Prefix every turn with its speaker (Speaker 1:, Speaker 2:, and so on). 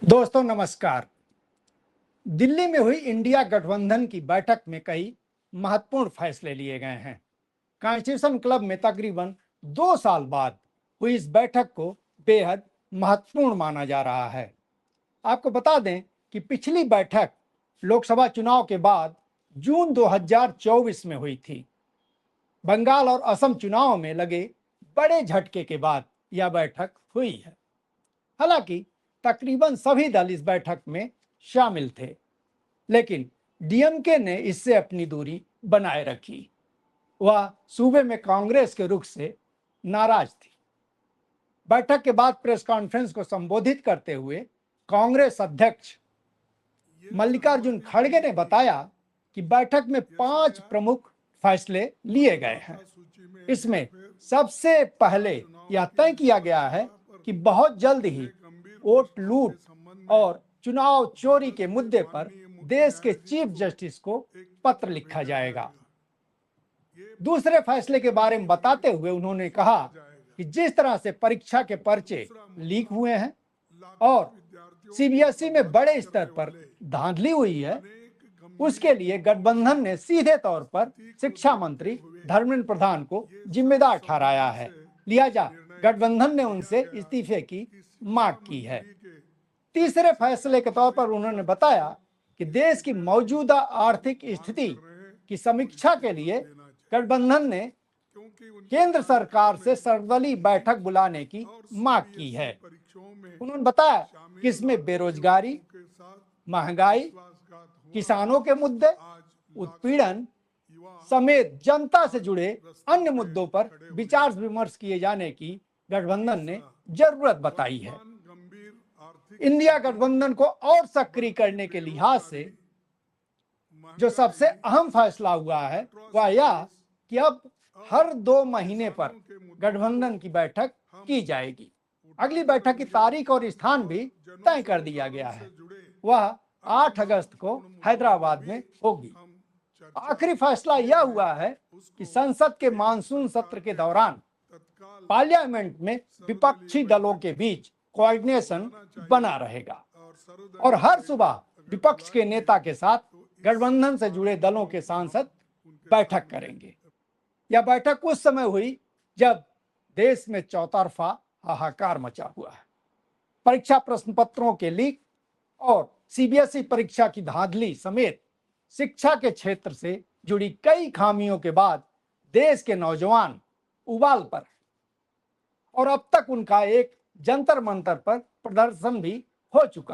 Speaker 1: दोस्तों नमस्कार। दिल्ली में हुई इंडिया गठबंधन की बैठक में कई महत्वपूर्ण फैसले लिए गए हैं। कॉन्स्टिट्यूशन क्लब में तकरीबन 2 साल बाद हुई इस बैठक को बेहद महत्वपूर्ण माना जा रहा है। आपको बता दें कि पिछली बैठक लोकसभा चुनाव के बाद जून 2024 में हुई थी। बंगाल और असम चुनाव में लगे बड़े झटके के बाद यह बैठक हुई है। हालांकि तकरीबन सभी दल इस बैठक में शामिल थे, लेकिन डीएमके ने इससे अपनी दूरी बनाए रखी। वह सूबे में कांग्रेस के रुख से नाराज थी। बैठक के बाद प्रेस कॉन्फ्रेंस को संबोधित करते हुए कांग्रेस अध्यक्ष मल्लिकार्जुन खड़गे ने बताया कि बैठक में 5 प्रमुख फैसले लिए गए हैं। इसमें सबसे पहले यह तय किया गया है कि बहुत जल्द ही वोट लूट और चुनाव चोरी के मुद्दे पर देश के चीफ जस्टिस को पत्र लिखा जाएगा। दूसरे फैसले के बारे में बताते हुए उन्होंने कहा कि जिस तरह से परीक्षा के पर्चे लीक हुए हैं और सीबीएसई में बड़े स्तर पर धांधली हुई है, उसके लिए गठबंधन ने सीधे तौर पर शिक्षा मंत्री धर्मेंद्र प्रधान को जिम्मेदार ठहराया है। लिहाजा गठबंधन ने उनसे इस्तीफे की मांग की है। तीसरे फैसले के तौर पर उन्होंने बताया कि देश की मौजूदा आर्थिक स्थिति की समीक्षा के लिए गठबंधन ने केंद्र सरकार से सर्वदलीय बैठक बुलाने की मांग की है। उन्होंने बताया कि इसमें बेरोजगारी, महंगाई, किसानों के मुद्दे, उत्पीड़न समेत जनता से जुड़े अन्य मुद्दों पर विचार विमर्श किए जाने की गठबंधन ने जरूरत बताई है। इंडिया गठबंधन को और सक्रिय करने के लिहाज से जो सबसे अहम फैसला हुआ है वह यह कि अब हर 2 महीने पर गठबंधन की बैठक की जाएगी। अगली बैठक की तारीख और स्थान भी तय कर दिया गया है। वह 8 अगस्त को हैदराबाद में होगी। आखिरी फैसला यह हुआ है कि संसद के मानसून सत्र के दौरान पार्लियामेंट में विपक्षी दलों के बीच कोऑर्डिनेशन बना रहेगा और हर सुबह विपक्ष के नेता के साथ गठबंधन से जुड़े दलों के सांसद बैठक करेंगे। यह बैठक उस समय हुई जब देश में चौतरफा हाहाकार मचा हुआ है। परीक्षा प्रश्न पत्रों के लीक और सीबीएसई परीक्षा की धांधली समेत शिक्षा के क्षेत्र से जुड़ी कई खामियों के बाद देश के नौजवान उबाल पर और अब तक उनका एक जंतर मंतर पर प्रदर्शन भी हो चुका है।